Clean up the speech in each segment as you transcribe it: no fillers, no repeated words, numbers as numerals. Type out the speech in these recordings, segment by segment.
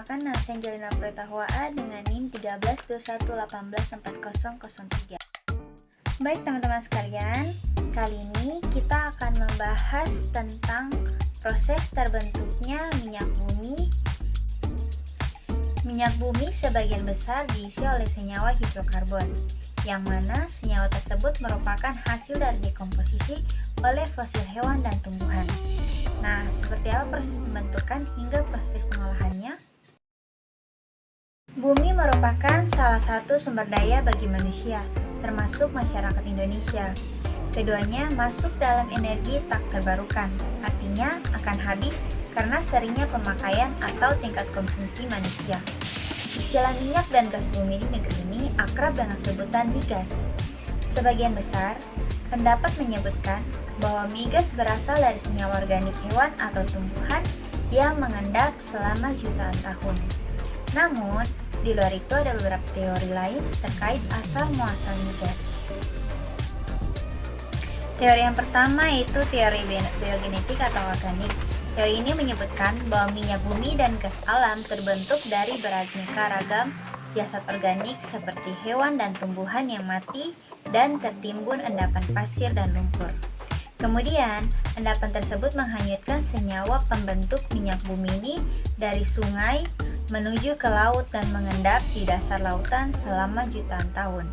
Perkenalkan, nama saya Angelina Pratahwaa dengan NIM 1321184003. Baik teman-teman sekalian, kali ini kita akan membahas tentang proses terbentuknya minyak bumi. Minyak bumi sebagian besar diisi oleh senyawa hidrokarbon, yang mana senyawa tersebut merupakan hasil dari dekomposisi oleh fosil hewan dan tumbuhan. Nah, seperti apa proses pembentukan hingga proses pengolahannya? Bumi merupakan salah satu sumber daya bagi manusia, termasuk masyarakat Indonesia. Keduanya masuk dalam energi tak terbarukan, artinya akan habis karena seringnya pemakaian atau tingkat konsumsi manusia. Istilah minyak dan gas bumi di negeri ini akrab dengan sebutan migas. Sebagian besar pendapat menyebutkan bahwa migas berasal dari senyawa organik hewan atau tumbuhan yang mengendap selama jutaan tahun. Namun, di luar itu ada beberapa teori lain terkait asal-muasal migas. Teori yang pertama yaitu teori biogenetik atau organik. Teori ini menyebutkan bahwa minyak bumi dan gas alam terbentuk dari beraneka ragam jasad organik seperti hewan dan tumbuhan yang mati dan tertimbun endapan pasir dan lumpur. Kemudian, endapan tersebut menghanyutkan senyawa pembentuk minyak bumi ini dari sungai menuju ke laut dan mengendap di dasar lautan selama jutaan tahun.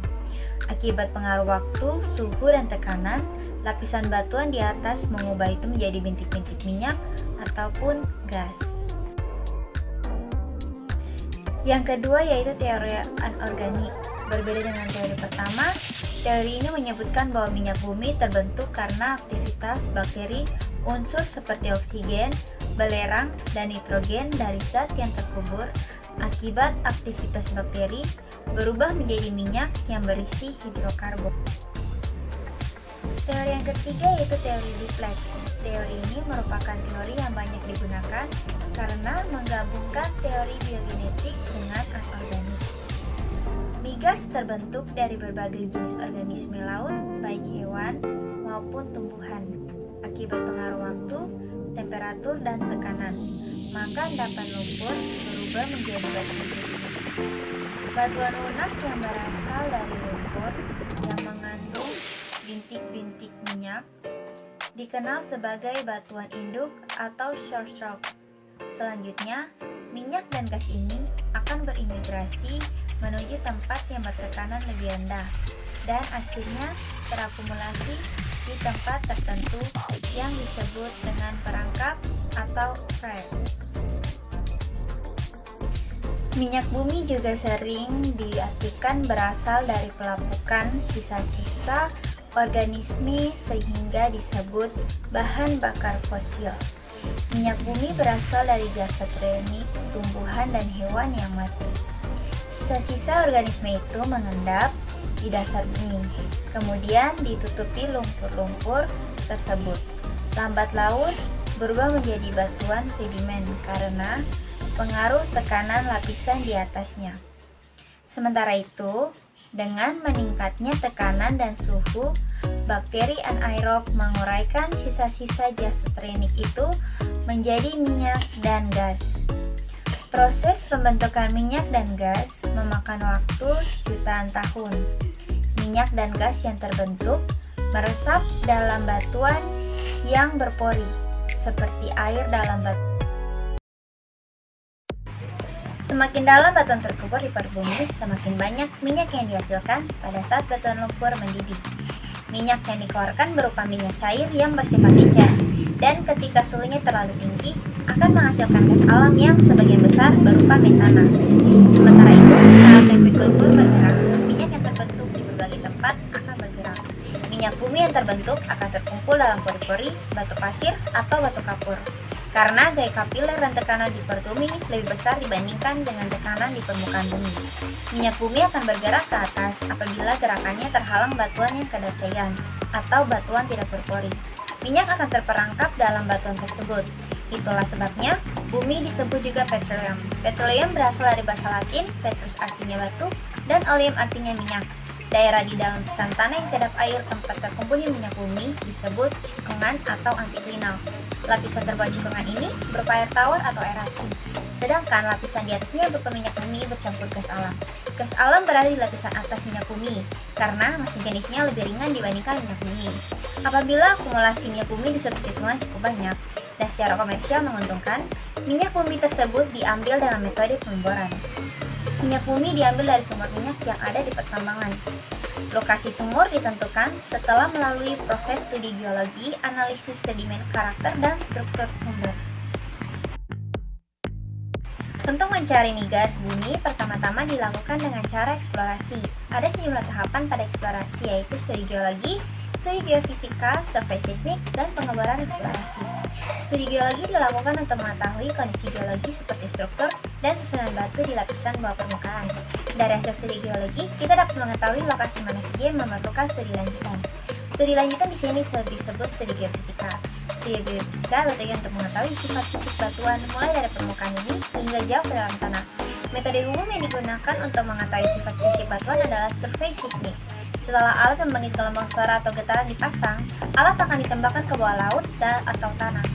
Akibat pengaruh waktu, suhu, dan tekanan, lapisan batuan di atas mengubah itu menjadi bintik-bintik minyak ataupun gas. Yang kedua yaitu teori anorganik. Berbeda dengan teori pertama, teori ini menyebutkan bahwa minyak bumi terbentuk karena aktivitas bakteri unsur seperti oksigen, belerang, dan nitrogen dari zat yang terkubur akibat aktivitas bakteri berubah menjadi minyak yang berisi hidrokarbon. Teori yang ketiga yaitu teori duplex. Teori ini merupakan teori yang banyak digunakan karena menggabungkan teori biogenetik dengan anorganik. Migas terbentuk dari berbagai jenis organisme laut, baik hewan maupun tumbuhan. Akibat pengaruh waktu, temperatur, dan tekanan, maka endapan lumpur berubah menjadi batuan. Batuan lunak yang berasal dari lumpur yang mengandung bintik-bintik minyak dikenal sebagai batuan induk atau source rock. Selanjutnya, minyak dan gas ini akan berimigrasi menuju tempat yang bertekanan lebih rendah dan akhirnya terakumulasi di tempat tertentu yang disebut dengan perangkap atau frac. Minyak bumi juga sering diartikan berasal dari pelapukan sisa-sisa organisme sehingga disebut bahan bakar fosil. Minyak bumi berasal dari jasad organik tumbuhan dan hewan yang mati. Sisa-sisa organisme itu mengendap di dasar bumi, kemudian ditutupi lumpur-lumpur tersebut. Lambat laun berubah menjadi batuan sedimen karena pengaruh tekanan lapisan di atasnya. Sementara itu, dengan meningkatnya tekanan dan suhu, bakteri anaerob menguraikan sisa-sisa jasad organik itu menjadi minyak dan gas. Proses pembentukan minyak dan gas memakan waktu jutaan tahun. Minyak dan gas yang terbentuk meresap dalam batuan yang berpori, seperti air dalam batu. Semakin dalam batuan terkubur di perut bumi, semakin banyak minyak yang dihasilkan pada saat batuan lumpur mendidih. Minyak yang dikeluarkan berupa minyak cair yang bersifat encer, dan ketika suhunya terlalu tinggi, akan menghasilkan gas alam yang sebagian besar berupa metana. Sementara itu, saat temperatur lumpur bergerak, minyak yang terbentuk di berbagai tempat akan bergerak. Minyak bumi yang terbentuk akan terkumpul dalam pori-pori, batu pasir, atau batu kapur. Karena gaya kapiler dan tekanan di perut bumi lebih besar dibandingkan dengan tekanan di permukaan bumi. Minyak bumi akan bergerak ke atas apabila gerakannya terhalang batuan yang kedapaian atau batuan tidak berpori. Minyak akan terperangkap dalam batuan tersebut. Itulah sebabnya bumi disebut juga petroleum. Petroleum berasal dari bahasa Latin, petrus artinya batu, dan oleum artinya minyak. Daerah di dalam lapisan tanah yang kedap air tempat terkumpulnya minyak bumi disebut cikungan atau antiklinal. Lapisan terbuat cikungan ini berupa air tawar atau air asin. sedangkan lapisan di atasnya berupa minyak bumi bercampur gas alam. Gas alam berada di lapisan atas minyak bumi karena massa jenisnya lebih ringan dibandingkan minyak bumi. Apabila akumulasi minyak bumi di suatu tikungan cukup banyak dan secara komersial menguntungkan, minyak bumi tersebut diambil dalam metode pemboran. Minyak bumi diambil dari sumur minyak yang ada di pertambangan. Lokasi sumur ditentukan setelah melalui proses studi geologi, analisis sedimen, karakter, dan struktur sumber. Untuk mencari migas bumi, pertama-tama dilakukan dengan cara eksplorasi. Ada sejumlah tahapan pada eksplorasi, yaitu studi geologi, studi geofisika, survei seismik, dan pengeboran eksplorasi. Studi geologi dilakukan untuk mengetahui kondisi geologi seperti struktur dan susunan batu di lapisan bawah permukaan. Dari hasil studi geologi, kita dapat mengetahui lokasi mana saja yang memerlukan studi lanjutan. Studi lanjutan di sini disebut studi geofisika. Studi geofisika bertujuan untuk mengetahui sifat fisik batuan mulai dari permukaan bumi hingga jauh ke dalam tanah. Metode umum yang digunakan untuk mengetahui sifat fisik batuan adalah survei seismik. Setelah alat pembangkit gelombang suara atau getaran dipasang, alat akan ditembakkan ke bawah laut atau tanah.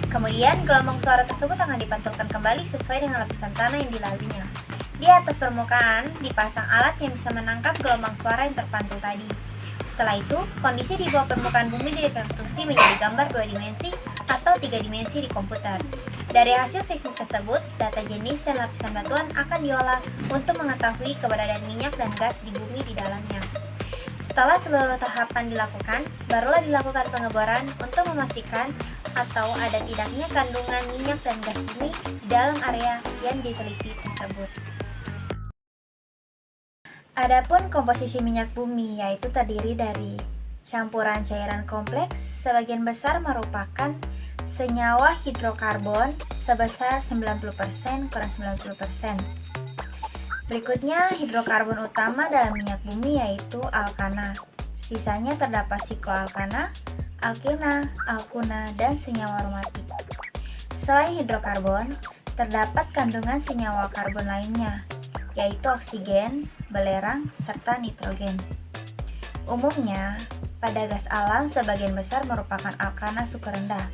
Kemudian, gelombang suara tersebut akan dipantulkan kembali sesuai dengan lapisan tanah yang dilaluinya. Di atas permukaan, dipasang alat yang bisa menangkap gelombang suara yang terpantul tadi. Setelah itu, kondisi di bawah permukaan bumi direkonstruksi menjadi gambar 2 dimensi atau 3 dimensi di komputer. Dari hasil seismik tersebut, data jenis dan lapisan batuan akan diolah untuk mengetahui keberadaan minyak dan gas di bumi di dalamnya. Setelah seluruh tahapan dilakukan, barulah dilakukan pengeboran untuk memastikan atau ada tidaknya kandungan minyak dan gas bumi di dalam area yang diteliti tersebut. Adapun komposisi minyak bumi yaitu terdiri dari campuran cairan kompleks, sebagian besar merupakan senyawa hidrokarbon sebesar 90% kurang 90%. Berikutnya, hidrokarbon utama dalam minyak bumi yaitu alkana. Sisanya terdapat sikloalkana, alkena, alkuna, dan senyawa aromatik. Selain hidrokarbon, terdapat kandungan senyawa karbon lainnya, yaitu oksigen, belerang, serta nitrogen. Umumnya, pada gas alam sebagian besar merupakan alkana suku rendah,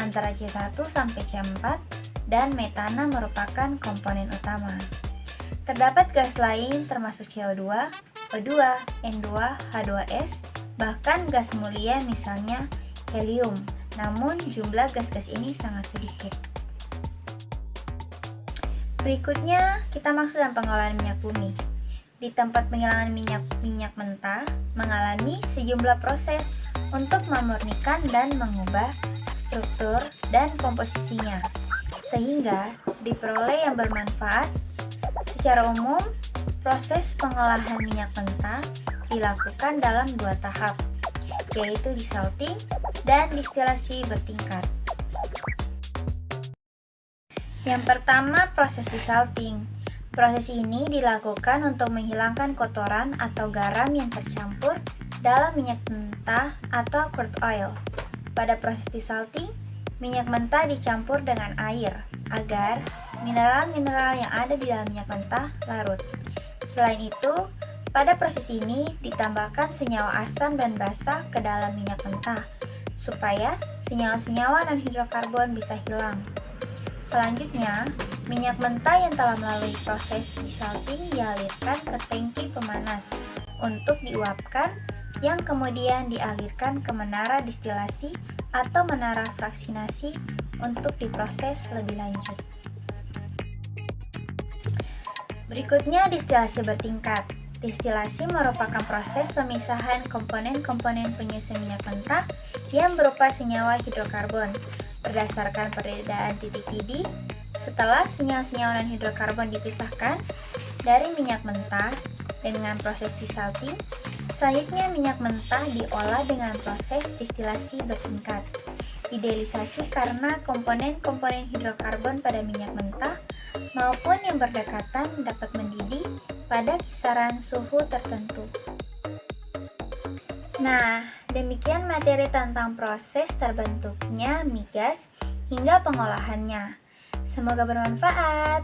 antara C1 sampai C4, dan metana merupakan komponen utama. Terdapat gas lain termasuk CO2, O2, N2, H2S, bahkan gas mulia misalnya helium, namun jumlah gas-gas ini sangat sedikit. Berikutnya, kita masuk dalam pengolahan minyak bumi. Di tempat penghilangan minyak mentah mengalami sejumlah proses untuk memurnikan dan mengubah struktur dan komposisinya, sehingga diperoleh yang bermanfaat. Secara umum, proses pengolahan minyak mentah dilakukan dalam 2 tahap, yaitu desalting dan distilasi bertingkat. Yang pertama, proses desalting. Proses ini dilakukan untuk menghilangkan kotoran atau garam yang tercampur dalam minyak mentah atau crude oil. Pada proses desalting, minyak mentah dicampur dengan air agar mineral-mineral yang ada di dalam minyak mentah larut. Selain itu, pada proses ini ditambahkan senyawa asam dan basa ke dalam minyak mentah supaya senyawa-senyawa dan hidrokarbon bisa hilang. Selanjutnya, minyak mentah yang telah melalui proses desalting dialirkan ke tangki pemanas untuk diuapkan, yang kemudian dialirkan ke menara distilasi atau menara fraksinasi untuk diproses lebih lanjut. Berikutnya, distilasi bertingkat. Distilasi merupakan proses pemisahan komponen-komponen penyusun minyak mentah yang berupa senyawa hidrokarbon berdasarkan perbedaan titik didih. Setelah senyawa-senyawa dan hidrokarbon dipisahkan dari minyak mentah dengan proses desalting, selanjutnya minyak mentah diolah dengan proses distilasi bertingkat. Idealisasi karena komponen-komponen hidrokarbon pada minyak mentah maupun yang berdekatan dapat mendidih pada kisaran suhu tertentu. Nah, demikian materi tentang proses terbentuknya migas hingga pengolahannya. Semoga bermanfaat.